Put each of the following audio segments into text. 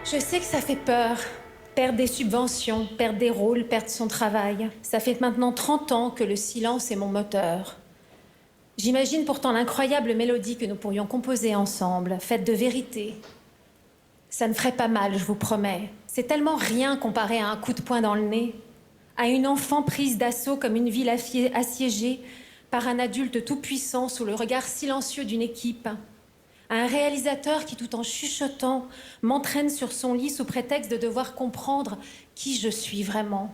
Je sais que ça fait peur. Perdre des subventions, perdre des rôles, perdre son travail. Ça fait maintenant 30 ans que le silence est mon moteur. J'imagine pourtant l'incroyable mélodie que nous pourrions composer ensemble, faite de vérité. Ça ne ferait pas mal, je vous promets. C'est tellement rien comparé à un coup de poing dans le nez, à une enfant prise d'assaut comme une ville assiégée par un adulte tout-puissant sous le regard silencieux d'une équipe, à un réalisateur qui, tout en chuchotant, m'entraîne sur son lit sous prétexte de devoir comprendre qui je suis vraiment.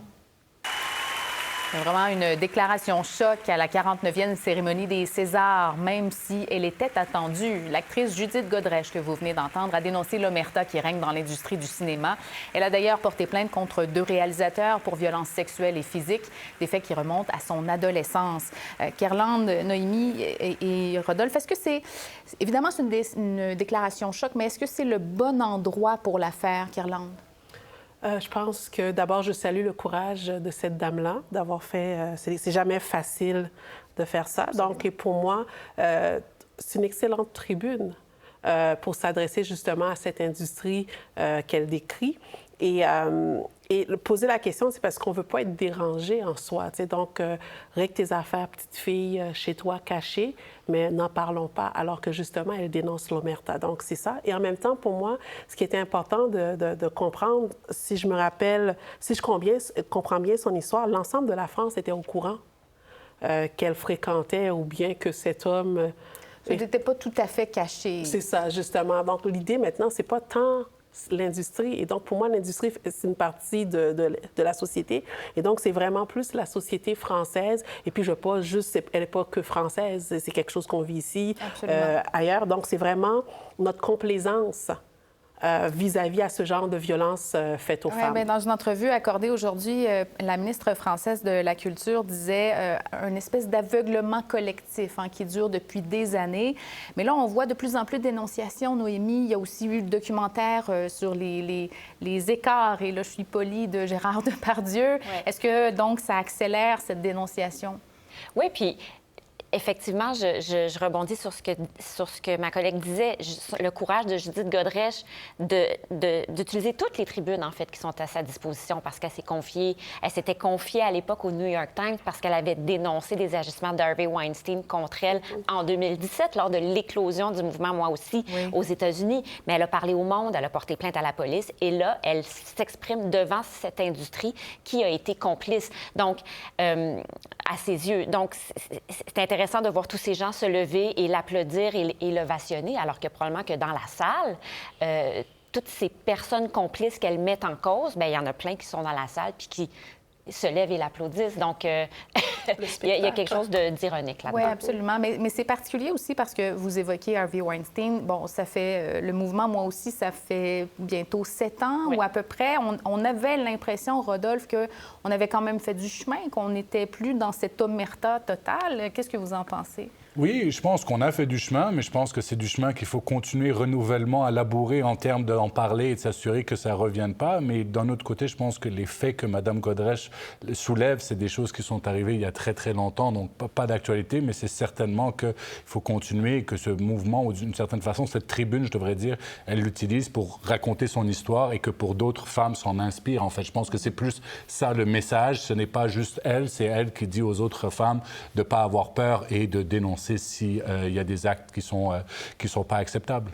C'est vraiment une déclaration choc à la 49e cérémonie des Césars, même si elle était attendue. L'actrice Judith Godrèche, que vous venez d'entendre, a dénoncé l'omerta qui règne dans l'industrie du cinéma. Elle a d'ailleurs porté plainte contre 2 réalisateurs pour violences sexuelles et physiques, des faits qui remontent à son adolescence. Kerlande, Noémie et Rodolphe, est-ce que c'est... Évidemment, c'est une déclaration choc, mais est-ce que c'est le bon endroit pour la faire, Kerlande? Je pense que d'abord, je salue le courage de cette dame-là d'avoir fait... c'est jamais facile de faire ça. Absolument. Donc, et pour moi, c'est une excellente tribune pour s'adresser justement à cette industrie qu'elle décrit. Et poser la question, c'est parce qu'on ne veut pas être dérangé en soi. Tu sais, donc, règle tes affaires, petite fille, chez toi, cachée, mais n'en parlons pas, alors que justement, elle dénonce l'omerta. Donc, c'est ça. Et en même temps, pour moi, ce qui était important de comprendre, si je me rappelle, si je comprends bien son histoire, l'ensemble de la France était au courant qu'elle fréquentait ou bien que cet homme... Elle n'était pas tout à fait cachée. C'est ça, justement. Donc, l'idée maintenant, c'est pas tant l'industrie. Et donc, pour moi, l'industrie, c'est une partie de la société. Et donc, c'est vraiment plus la société française. Et puis, je ne veux pas juste... Elle n'est pas que française. C'est quelque chose qu'on vit ici, ailleurs. Donc, c'est vraiment notre complaisance vis-à-vis à ce genre de violence faite aux femmes. Bien, dans une entrevue accordée aujourd'hui, la ministre française de la Culture disait une espèce d'aveuglement collectif qui dure depuis des années. Mais là, on voit de plus en plus de dénonciations, Noémie. Il y a aussi eu le documentaire sur les écarts, et là, je suis polie, de Gérard Depardieu. Ouais. Est-ce que, donc, ça accélère cette dénonciation? Oui, puis... Effectivement, je rebondis sur ce que ma collègue disait, le courage de Judith Godrèche d'utiliser toutes les tribunes, en fait, qui sont à sa disposition, parce qu'elle s'était confiée à l'époque au New York Times parce qu'elle avait dénoncé des agissements d'Harvey Weinstein contre elle en 2017, lors de l'éclosion du mouvement Moi aussi, aux États-Unis. Mais elle a parlé au monde, elle a porté plainte à la police, et là, elle s'exprime devant cette industrie qui a été complice, donc, à ses yeux. Donc, c'est intéressant de voir tous ces gens se lever et l'applaudir et l'ovationner, alors que probablement que dans la salle, toutes ces personnes complices qu'elle met en cause, bien, il y en a plein qui sont dans la salle puis qui se lèvent et l'applaudissent. Donc, il y a quelque chose d'ironique là-dedans. Oui, absolument. Mais c'est particulier aussi parce que vous évoquez Harvey Weinstein. Bon, ça fait... le mouvement, moi aussi, ça fait bientôt 7 ans ou à peu près. On avait l'impression, Rodolphe, qu'on avait quand même fait du chemin, qu'on n'était plus dans cette omerta totale. Qu'est-ce que vous en pensez? Oui, je pense qu'on a fait du chemin, mais je pense que c'est du chemin qu'il faut continuer renouvellement à labourer en termes d'en parler et de s'assurer que ça ne revienne pas. Mais d'un autre côté, je pense que les faits que Mme Godrèche soulève, c'est des choses qui sont arrivées il y a très, très longtemps, donc pas d'actualité, mais c'est certainement qu'il faut continuer et que ce mouvement, ou d'une certaine façon, cette tribune, je devrais dire, elle l'utilise pour raconter son histoire et que pour d'autres femmes s'en inspirent. En fait, je pense que c'est plus ça le message. Ce n'est pas juste elle, c'est elle qui dit aux autres femmes de ne pas avoir peur et de dénoncer s'il y a des actes qui sont pas acceptables.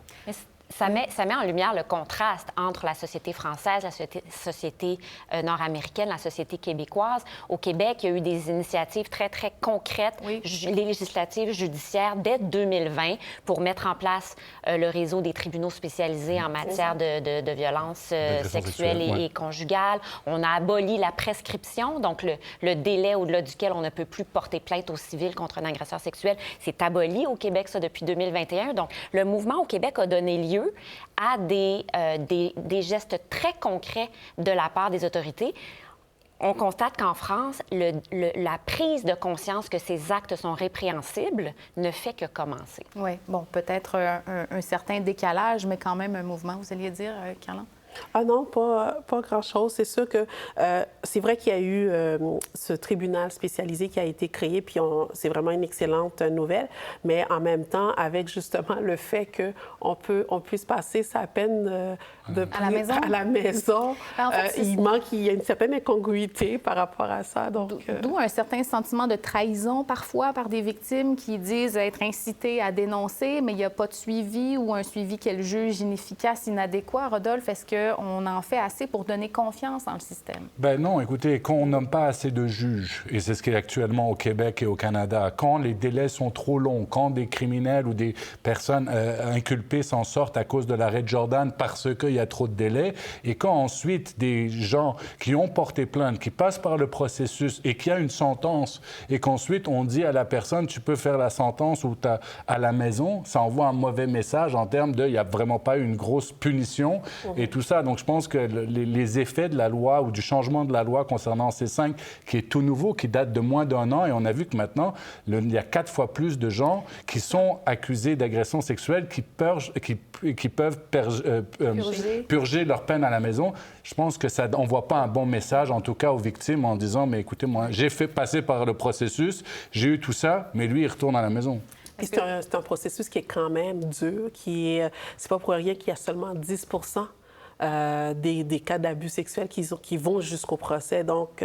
Ça met en lumière le contraste entre la société française, la société nord-américaine, la société québécoise. Au Québec, il y a eu des initiatives très, très concrètes, législatives, judiciaires, dès 2020, pour mettre en place le réseau des tribunaux spécialisés en matière de violences sexuelles et conjugales. On a aboli la prescription, donc le délai au-delà duquel on ne peut plus porter plainte au civil contre un agresseur sexuel. C'est aboli au Québec, ça, depuis 2021. Donc, le mouvement au Québec a donné lieu à des gestes très concrets de la part des autorités. On constate qu'en France, la prise de conscience que ces actes sont répréhensibles ne fait que commencer. Oui, bon, peut-être un certain décalage, mais quand même un mouvement, vous alliez dire, Kerlande? Ah non, pas grand-chose. C'est sûr que c'est vrai qu'il y a eu ce tribunal spécialisé qui a été créé, puis c'est vraiment une excellente nouvelle, mais en même temps, avec justement le fait qu'on puisse passer sa peine à la maison, En fait, il y a une certaine incongruité par rapport à ça. D'où un certain sentiment de trahison parfois par des victimes qui disent être incitées à dénoncer, mais il n'y a pas de suivi ou un suivi qu'elles jugent inefficace, inadéquat. Rodolphe, est-ce qu'on en fait assez pour donner confiance dans le système? Ben non, écoutez, quand on nomme pas assez de juges, et c'est ce qui est actuellement au Québec et au Canada, quand les délais sont trop longs, quand des criminels ou des personnes inculpées s'en sortent à cause de l'arrêt de Jordan parce qu'il y a trop de délais, et quand ensuite des gens qui ont porté plainte, qui passent par le processus et qui a une sentence, et qu'ensuite on dit à la personne, tu peux faire la sentence ou t'as à la maison, ça envoie un mauvais message en termes de, il n'y a vraiment pas eu une grosse punition et tout ça. Donc je pense que les effets de la loi ou du changement de la loi concernant C5, qui est tout nouveau, qui date de moins d'1 an, et on a vu que maintenant, il y a 4 fois plus de gens qui sont accusés d'agression sexuelle qui peuvent purger leur peine à la maison. Je pense que ça n'envoie pas un bon message, en tout cas aux victimes, en disant, mais écoutez, moi, j'ai fait passer par le processus, j'ai eu tout ça, mais lui, il retourne à la maison. C'est un processus qui est quand même dur, c'est pas pour rien qu'il y a seulement 10 des cas d'abus sexuels qui vont jusqu'au procès. Donc,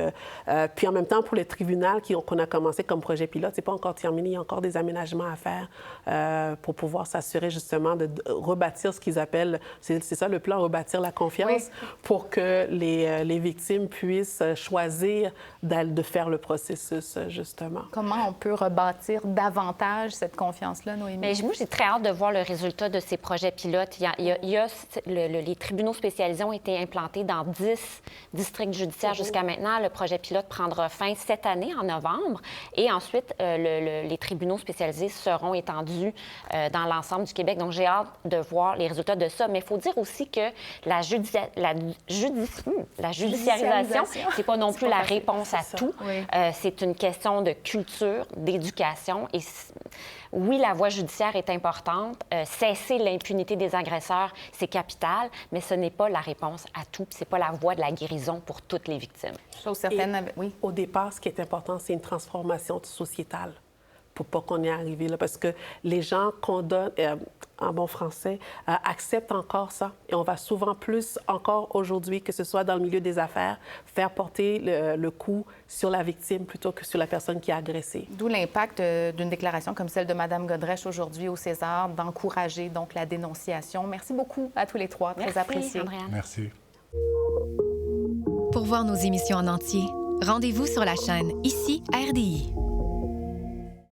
puis en même temps, pour les tribunaux qu'on a commencé comme projet pilote, c'est pas encore terminé. Il y a encore des aménagements à faire pour pouvoir s'assurer justement de rebâtir ce qu'ils appellent, c'est ça le plan, rebâtir la confiance, pour que les victimes puissent choisir de faire le processus, justement. Comment on peut rebâtir davantage cette confiance-là, Noémie? Mais moi, j'ai très hâte de voir le résultat de ces projets pilotes. Les tribunaux spécialisés ont été implantés dans 10 districts judiciaires jusqu'à maintenant. Le projet pilote prendra fin cette année, en novembre. Et ensuite, les tribunaux spécialisés seront étendus dans l'ensemble du Québec. Donc, j'ai hâte de voir les résultats de ça. Mais il faut dire aussi que la judiciarisation, c'est pas non plus la réponse à tout. Oui. C'est une question de culture, d'éducation. Et oui, la voie judiciaire est importante. Cesser l'impunité des agresseurs, c'est capital, mais ce n'est pas la réponse à tout. C'est pas la voie de la guérison pour toutes les victimes. Chose certaine, oui. Au départ, ce qui est important, c'est une transformation sociétale pour pas qu'on y arrive là. Parce que les gens condamnent, en bon français, acceptent encore ça. Et on va souvent plus, encore aujourd'hui, que ce soit dans le milieu des affaires, faire porter le coup sur la victime plutôt que sur la personne qui a agressé. D'où l'impact d'une déclaration comme celle de Mme Godrèche aujourd'hui au César, d'encourager donc la dénonciation. Merci beaucoup à tous les trois. Très apprécié. Andréane. Merci. Pour voir nos émissions en entier, rendez-vous sur la chaîne Ici RDI.